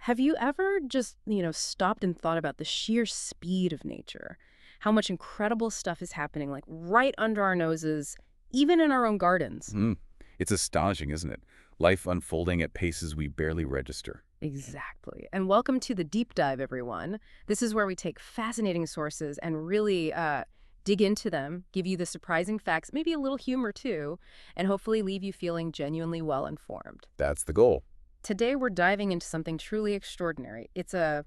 Have you ever just, stopped and thought about the sheer speed of nature? How much incredible stuff is happening, like right under our noses, even in our own gardens? Mm. It's astonishing, isn't it? Life unfolding at paces we barely register. Exactly. And welcome to the deep dive, everyone. This is where we take fascinating sources and really dig into them, give you the surprising facts, maybe a little humor too, and hopefully leave you feeling genuinely well informed. That's the goal. Today we're diving into something truly extraordinary. It's a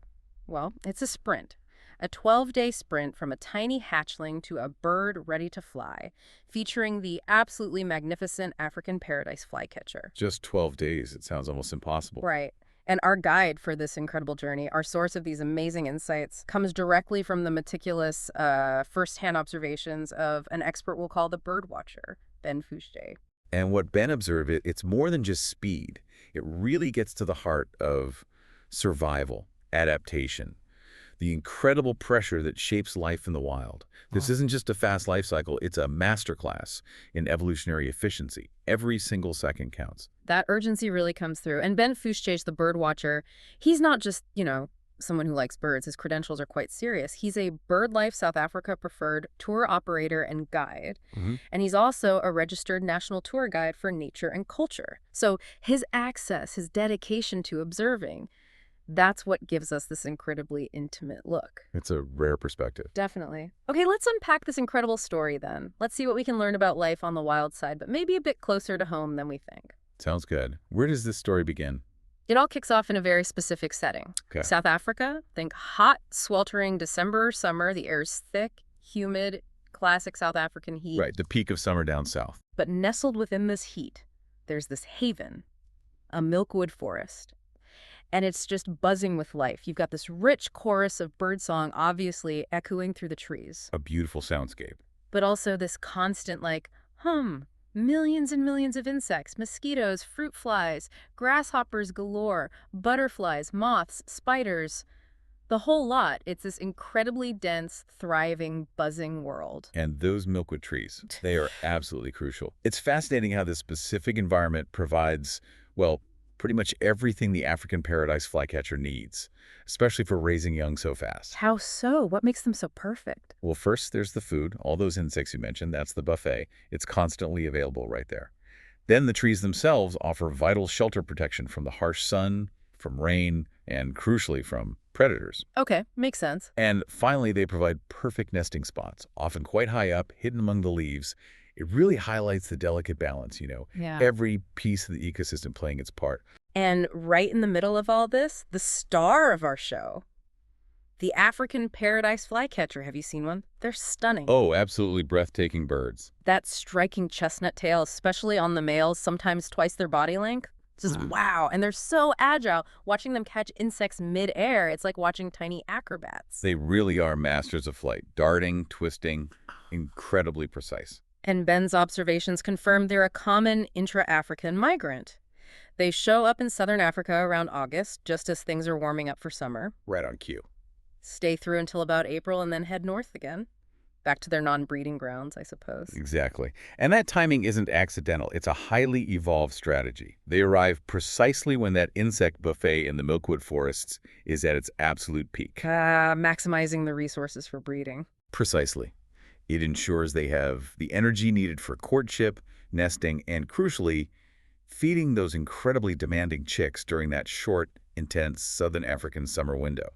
sprint. A 12-day sprint from a tiny hatchling to a bird ready to fly, featuring the absolutely magnificent African Paradise Flycatcher. Just 12 days. It sounds almost impossible. Right. And our guide for this incredible journey, our source of these amazing insights, comes directly from the meticulous first-hand observations of an expert we'll call the Birdwatcher, Ben Fouché. And what Ben observed, it's more than just speed. It really gets to the heart of survival, adaptation, the incredible pressure that shapes life in the wild. This isn't just a fast life cycle, it's a masterclass in evolutionary efficiency. Every single second counts. That urgency really comes through. And Ben Fouché, the Birdwatcher, he's not just, someone who likes birds. His credentials are quite serious. He's a BirdLife South Africa preferred tour operator and guide. And he's also a registered national tour guide for nature and culture. So his access, his dedication to observing, that's what gives us this incredibly intimate look. It's a rare perspective. Definitely. Okay, let's unpack this incredible story then. Let's see what we can learn about life on the wild side, but maybe a bit closer to home than we think. Sounds good. Where does this story begin? It all kicks off in a very specific setting. Okay. South Africa, think hot, sweltering December or summer. The air's thick, humid, classic South African heat. Right, the peak of summer down south. But nestled within this heat, there's this haven, a milkwood forest. And it's just buzzing with life. You've got this rich chorus of birdsong obviously echoing through the trees. A beautiful soundscape. But also this constant, hum, millions and millions of insects, mosquitoes, fruit flies, grasshoppers galore, butterflies, moths, spiders, the whole lot. It's this incredibly dense, thriving, buzzing world. And those milkwood trees, they are absolutely crucial. It's fascinating how this specific environment provides, well, pretty much everything the African Paradise Flycatcher needs, especially for raising young so fast. How so? What makes them so perfect? Well, first, there's the food. All those insects you mentioned, that's the buffet. It's constantly available right there. Then the trees themselves offer vital shelter protection from the harsh sun, from rain, and crucially from predators. Okay, makes sense. And finally, they provide perfect nesting spots, often quite high up, hidden among the leaves. It really highlights the delicate balance, Yeah. every piece of the ecosystem playing its part. And right in the middle of all this, the star of our show, the African Paradise Flycatcher. Have you seen one? They're stunning. Oh, absolutely breathtaking birds. That striking chestnut tail, especially on the males, sometimes twice their body length. Just wow. And they're so agile. Watching them catch insects mid-air, it's like watching tiny acrobats. They really are masters of flight, darting, twisting, incredibly precise. And Ben's observations confirm they're a common intra-African migrant. They show up in southern Africa around August, just as things are warming up for summer. Right on cue. Stay through until about April and then head north again. Back to their non-breeding grounds, I suppose. Exactly. And that timing isn't accidental. It's a highly evolved strategy. They arrive precisely when that insect buffet in the milkwood forests is at its absolute peak. Maximizing the resources for breeding. Precisely. It ensures they have the energy needed for courtship, nesting, and crucially, feeding those incredibly demanding chicks during that short, intense Southern African summer window.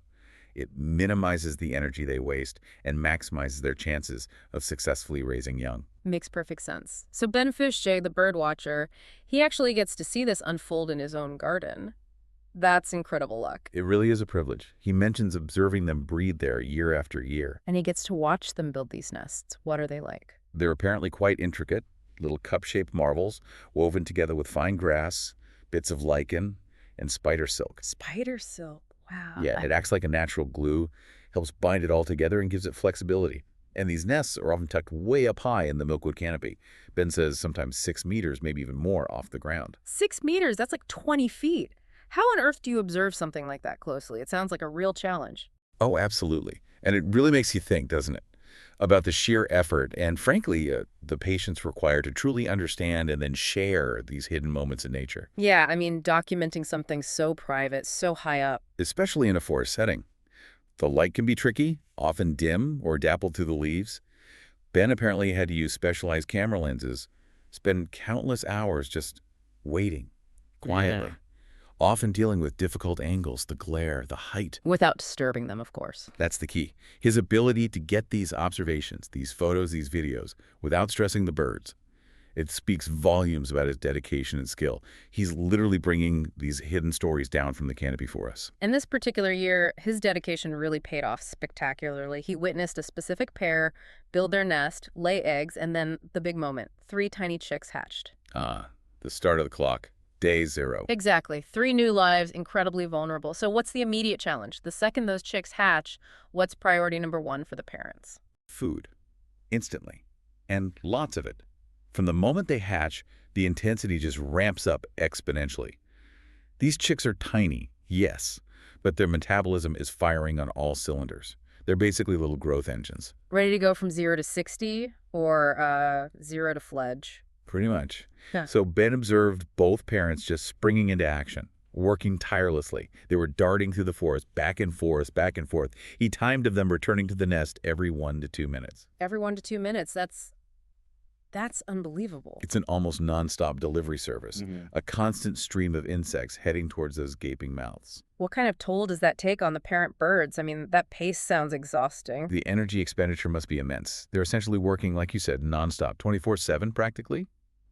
It minimizes the energy they waste and maximizes their chances of successfully raising young. Makes perfect sense. So Ben Fouché, the birdwatcher, he actually gets to see this unfold in his own garden. That's incredible luck. It really is a privilege. He mentions observing them breed there year after year. And he gets to watch them build these nests. What are they like? They're apparently quite intricate, little cup-shaped marvels woven together with fine grass, bits of lichen, and spider silk. Spider silk. Wow. Yeah, it acts like a natural glue, helps bind it all together and gives it flexibility. And these nests are often tucked way up high in the milkwood canopy. Ben says sometimes 6 meters, maybe even more off the ground. 6 meters? That's like 20 feet. How on earth do you observe something like that closely? It sounds like a real challenge. Oh, absolutely. And it really makes you think, doesn't it? about the sheer effort and, frankly, the patience required to truly understand and then share these hidden moments in nature, Yeah, I mean, documenting something so private, so high up. especially in a forest setting. The light can be tricky, often dim or dappled through the leaves. Ben apparently had to use specialized camera lenses, spend countless hours just waiting, quietly, Yeah. often dealing with difficult angles, the glare, the height. Without disturbing them, of course. That's the key. His ability to get these observations, these photos, these videos, without stressing the birds. It speaks volumes about his dedication and skill. He's literally bringing these hidden stories down from the canopy for us. And this particular year, his dedication really paid off spectacularly. He witnessed a specific pair build their nest, lay eggs, and then the big moment, 3 tiny chicks hatched. Ah, the start of the clock. Day 0. Exactly. 3 new lives, incredibly vulnerable. So what's the immediate challenge? The second those chicks hatch, what's priority number 1 for the parents? Food. Instantly. And lots of it. From the moment they hatch, the intensity just ramps up exponentially. These chicks are tiny, yes, but their metabolism is firing on all cylinders. They're basically little growth engines. Ready to go from 0 to 60 or 0 to fledge? Pretty much. Yeah. So Ben observed both parents just springing into action, working tirelessly. They were darting through the forest, back and forth, back and forth. He timed of them returning to the nest every 1 to 2 minutes. Every 1 to 2 minutes. That's unbelievable. It's an almost nonstop delivery service, a constant stream of insects heading towards those gaping mouths. What kind of toll does that take on the parent birds? I mean, that pace sounds exhausting. The energy expenditure must be immense. They're essentially working, like you said, nonstop, 24/7 practically.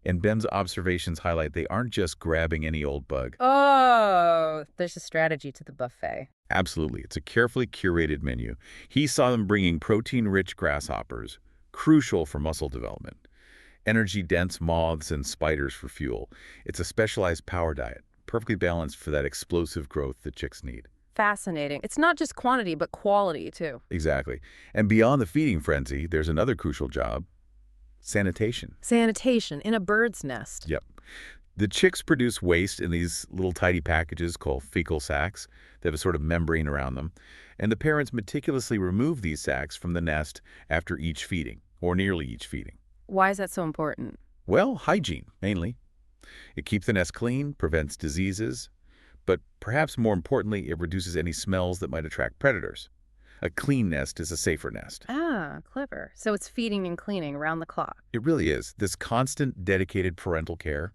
And Ben's observations highlight they aren't just grabbing any old bug. Oh, there's a strategy to the buffet. Absolutely. It's a carefully curated menu. He saw them bringing protein-rich grasshoppers, crucial for muscle development, energy-dense moths and spiders for fuel. It's a specialized power diet, perfectly balanced for that explosive growth the chicks need. Fascinating. It's not just quantity, but quality, too. Exactly. And beyond the feeding frenzy, there's another crucial job: sanitation. Sanitation in a bird's nest. Yep. The chicks produce waste in these little tidy packages called fecal sacs. They have a sort of membrane around them. And the parents meticulously remove these sacs from the nest after each feeding, or nearly each feeding. Why is that so important? Well, hygiene, mainly. It keeps the nest clean, prevents diseases, but perhaps more importantly, it reduces any smells that might attract predators. A clean nest is a safer nest. Ah, clever. So it's feeding and cleaning around the clock. It really is. This constant, dedicated parental care,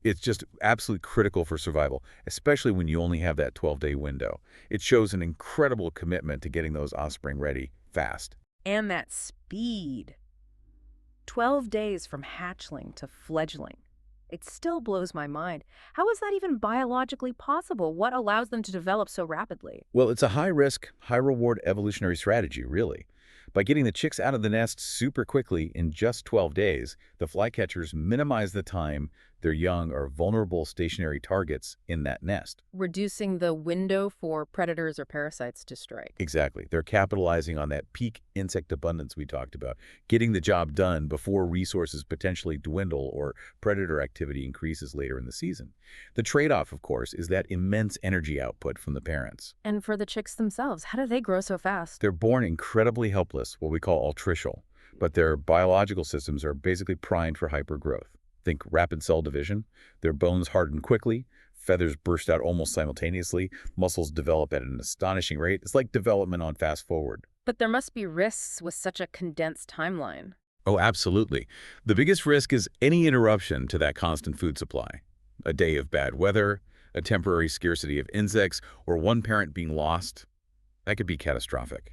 it's just absolutely critical for survival, especially when you only have that 12-day window. It shows an incredible commitment to getting those offspring ready fast. And that speed. 12 days from hatchling to fledgling. It still blows my mind. How is that even biologically possible? What allows them to develop so rapidly? Well, it's a high-risk, high-reward evolutionary strategy, really. By getting the chicks out of the nest super quickly in just 12 days, the flycatchers minimize the time their young or vulnerable stationary targets in that nest. Reducing the window for predators or parasites to strike. Exactly. They're capitalizing on that peak insect abundance we talked about, getting the job done before resources potentially dwindle or predator activity increases later in the season. The trade-off, of course, is that immense energy output from the parents. And for the chicks themselves, how do they grow so fast? They're born incredibly helpless, what we call altricial, but their biological systems are basically primed for hypergrowth. Think rapid cell division. Their bones harden quickly, feathers burst out almost simultaneously, muscles develop at an astonishing rate. It's like development on fast forward. But there must be risks with such a condensed timeline. Oh, absolutely. The biggest risk is any interruption to that constant food supply. A day of bad weather, a temporary scarcity of insects, or one parent being lost. That could be catastrophic.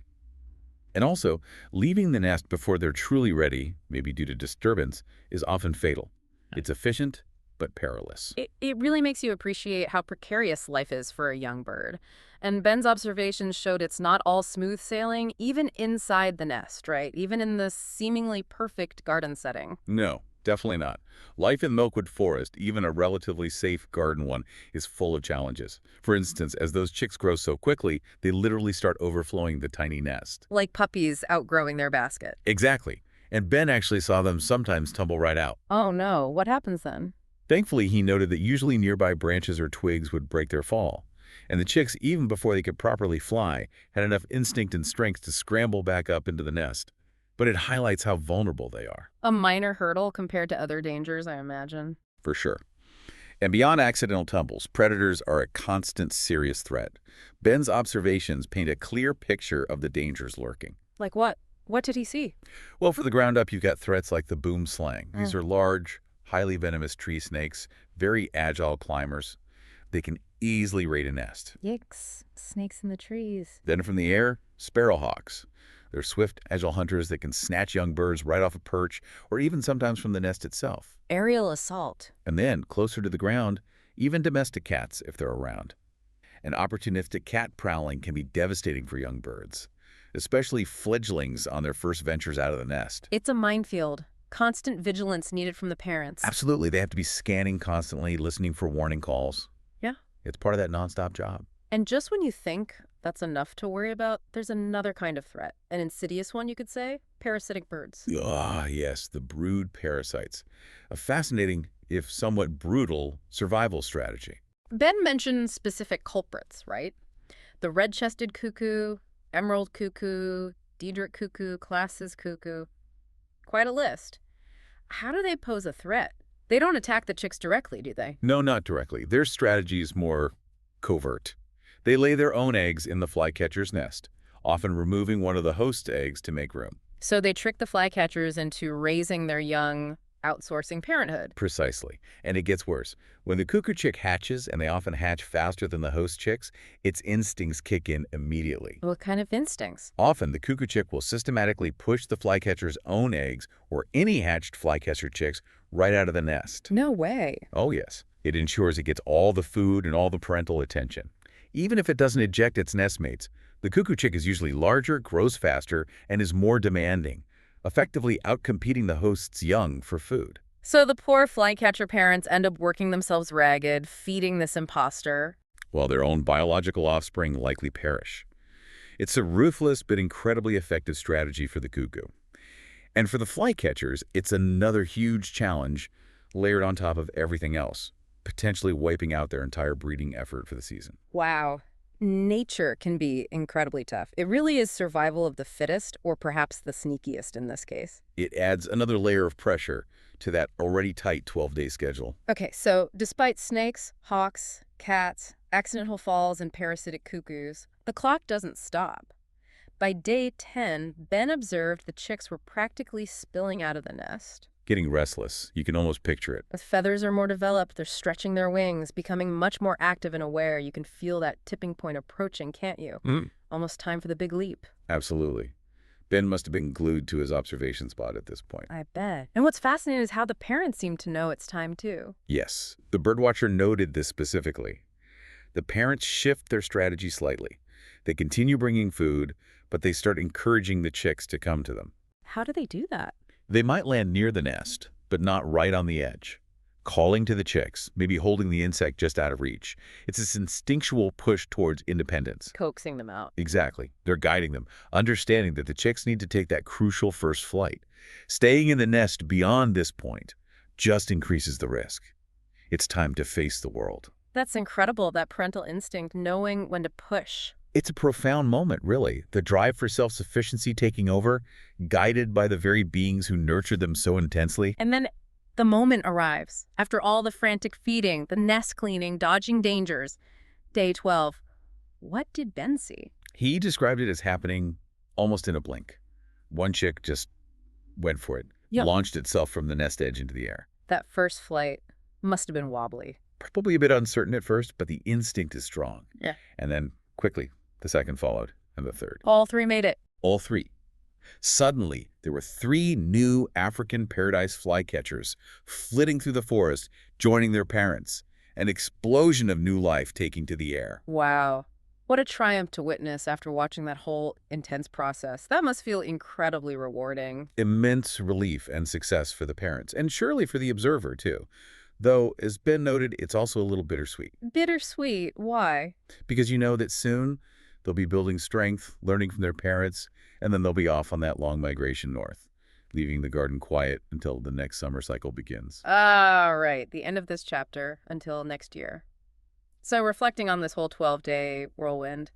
And also, leaving the nest before they're truly ready, maybe due to disturbance, is often fatal. It's efficient, but perilous. It really makes you appreciate how precarious life is for a young bird. And Ben's observations showed it's not all smooth sailing, even inside the nest, right? Even in the seemingly perfect garden setting. No, definitely not. Life in Milkwood Forest, even a relatively safe garden one, is full of challenges. For instance, as those chicks grow so quickly, they literally start overflowing the tiny nest. Like puppies outgrowing their basket. Exactly. And Ben actually saw them sometimes tumble right out. Oh no, what happens then? Thankfully, he noted that usually nearby branches or twigs would break their fall. And the chicks, even before they could properly fly, had enough instinct and strength to scramble back up into the nest. but it highlights how vulnerable they are, A minor hurdle compared to other dangers, I imagine. for sure. And beyond accidental tumbles, predators are a constant serious threat. Ben's observations paint a clear picture of the dangers lurking. Like what? What did he see? Well, for the ground up, you've got threats like the boomslang. These Mm. are large, highly venomous tree snakes, very agile climbers. They can easily raid a nest. Yikes. Snakes in the trees. Then from the air, Sparrow Hawks. They're swift, agile hunters that can snatch young birds right off a perch or even sometimes from the nest itself. Aerial assault. And then, closer to the ground, even domestic cats if they're around. And opportunistic cat prowling can be devastating for young birds, especially fledglings on their first ventures out of the nest. It's a minefield. Constant vigilance needed from the parents. Absolutely, they have to be scanning constantly, listening for warning calls. Yeah. It's part of that nonstop job. And just when you think that's enough to worry about, there's another kind of threat. An insidious one, you could say. Parasitic birds. Ah, yes, the brood parasites. A fascinating, if somewhat brutal, survival strategy. Ben mentioned specific culprits, right? The red-chested cuckoo, emerald cuckoo, Diedrich cuckoo, classes cuckoo. Quite a list. How do they pose a threat? They don't attack the chicks directly, do they? No, not directly. Their strategy is more covert. They lay their own eggs in the flycatcher's nest, often removing one of the host's eggs to make room. So they trick the flycatchers into raising their young, outsourcing parenthood. Precisely. And it gets worse. When the cuckoo chick hatches, and they often hatch faster than the host chicks, its instincts kick in immediately. What kind of instincts? Often, the cuckoo chick will systematically push the flycatcher's own eggs or any hatched flycatcher chicks right out of the nest. No way. Oh, yes. It ensures it gets all the food and all the parental attention. Even if it doesn't eject its nestmates, the cuckoo chick is usually larger, grows faster, and is more demanding, effectively outcompeting the host's young for food. So the poor flycatcher parents end up working themselves ragged, feeding this imposter. While their own biological offspring likely perish. It's a ruthless but incredibly effective strategy for the cuckoo. And for the flycatchers, it's another huge challenge layered on top of everything else, potentially wiping out their entire breeding effort for the season. Wow. Nature can be incredibly tough. It really is survival of the fittest, or perhaps the sneakiest in this case. It adds another layer of pressure to that already tight 12-day schedule. Okay, so despite snakes, hawks, cats, accidental falls, and parasitic cuckoos, the clock doesn't stop. By day 10, Ben observed the chicks were practically spilling out of the nest. Getting restless. You can almost picture it. The feathers are more developed, they're stretching their wings, becoming much more active and aware. You can feel that tipping point approaching, can't you? Almost time for the big leap. Absolutely. Ben must have been glued to his observation spot at this point. I bet. And what's fascinating is how the parents seem to know it's time too. Yes, the birdwatcher noted this specifically. The parents shift their strategy slightly. They continue bringing food, but they start encouraging the chicks to come to them. How do they do that? They might land near the nest, but not right on the edge. Calling to the chicks, maybe holding the insect just out of reach. It's this instinctual push towards independence. Coaxing them out. Exactly. They're guiding them, understanding that the chicks need to take that crucial first flight. Staying in the nest beyond this point just increases the risk. It's time to face the world. That's incredible, that parental instinct, knowing when to push. It's a profound moment, really. The drive for self-sufficiency taking over, guided by the very beings who nurtured them so intensely. And then the moment arrives. After all the frantic feeding, the nest cleaning, dodging dangers. Day 12. What did Ben see? He described it as happening almost in a blink. One chick just went for it, launched itself from the nest edge into the air. That first flight must have been wobbly. Probably a bit uncertain at first, but the instinct is strong. Yeah. And then, quickly, the second followed, and the third. All three made it. All three. Suddenly, there were 3 new African Paradise Flycatchers flitting through the forest, joining their parents. An explosion of new life taking to the air. Wow. What a triumph to witness after watching that whole intense process. That must feel incredibly rewarding. Immense relief and success for the parents, and surely for the observer, too. Though, as Ben noted, it's also a little bittersweet. Bittersweet. Why? Because you know that soon they'll be building strength, learning from their parents, and then they'll be off on that long migration north, leaving the garden quiet until the next summer cycle begins. All right. The end of this chapter until next year. So reflecting on this whole 12-day whirlwind,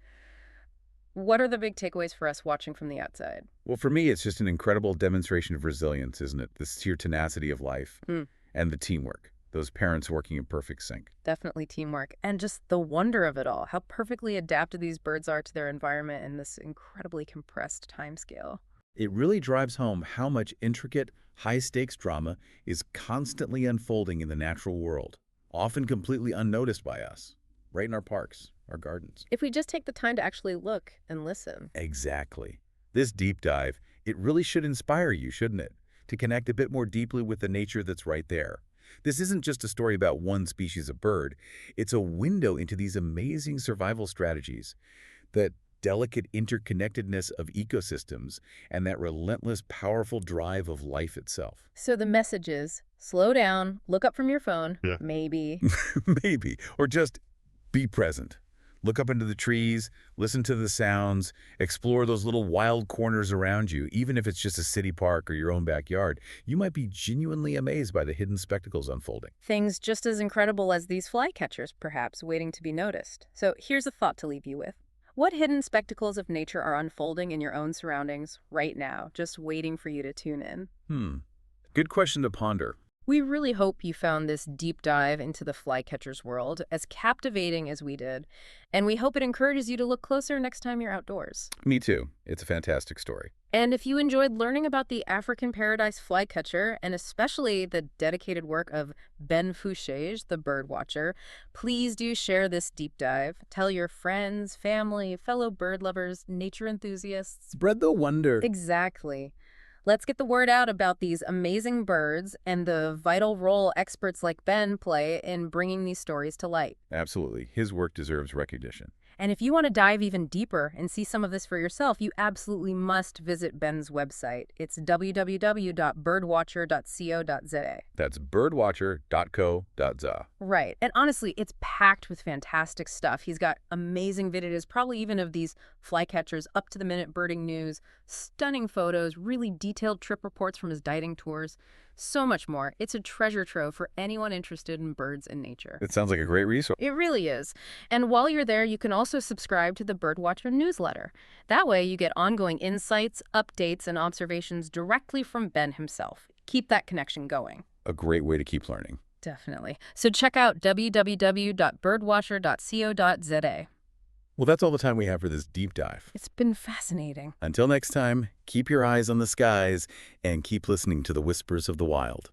What are the big takeaways for us watching from the outside? Well, for me, it's just an incredible demonstration of resilience, isn't it? The sheer tenacity of life Hmm. and the teamwork. Those parents working in perfect sync. Definitely teamwork. And just the wonder of it all, how perfectly adapted these birds are to their environment in this incredibly compressed timescale. It really drives home how much intricate, high-stakes drama is constantly unfolding in the natural world, often completely unnoticed by us, right in our parks, our gardens. If we just take the time to actually look and listen. Exactly. This deep dive, it really should inspire you, shouldn't it? To connect a bit more deeply with the nature that's right there. This isn't just a story about one species of bird. It's a window into these amazing survival strategies, that delicate interconnectedness of ecosystems, and that relentless, powerful drive of life itself. So the message is, slow down, look up from your phone, Yeah. maybe. Maybe. Or just be present. Look up into the trees, listen to the sounds, explore those little wild corners around you. Even if it's just a city park or your own backyard, you might be genuinely amazed by the hidden spectacles unfolding. Things just as incredible as these flycatchers, perhaps, waiting to be noticed. So here's a thought to leave you with. What hidden spectacles of nature are unfolding in your own surroundings right now, just waiting for you to tune in? Good question to ponder. We really hope you found this deep dive into the flycatcher's world as captivating as we did, and we hope it encourages you to look closer next time you're outdoors. Me too. It's a fantastic story. And if you enjoyed learning about the African Paradise Flycatcher, and especially the dedicated work of Ben Fouchage, the Birdwatcher, please do share this deep dive. Tell your friends, family, fellow bird lovers, nature enthusiasts. Spread the wonder. Exactly. Let's get the word out about these amazing birds and the vital role experts like Ben play in bringing these stories to light. Absolutely. His work deserves recognition. And if you want to dive even deeper and see some of this for yourself, you absolutely must visit Ben's website. It's www.birdwatcher.co.za. That's birdwatcher.co.za. Right. And honestly, it's packed with fantastic stuff. He's got amazing videos, probably even of these flycatchers, up-to-the-minute birding news, stunning photos, really detailed trip reports from his diving tours, so much more. It's a treasure trove for anyone interested in birds and nature. It sounds like a great resource. It really is. And while you're there, you can also subscribe to the Birdwatcher newsletter. That way, you get ongoing insights, updates, and observations directly from Ben himself. Keep that connection going. A great way to keep learning. Definitely. So check out www.birdwatcher.co.za. Well, that's all the time we have for this deep dive. It's been fascinating. Until next time, keep your eyes on the skies and keep listening to the whispers of the wild.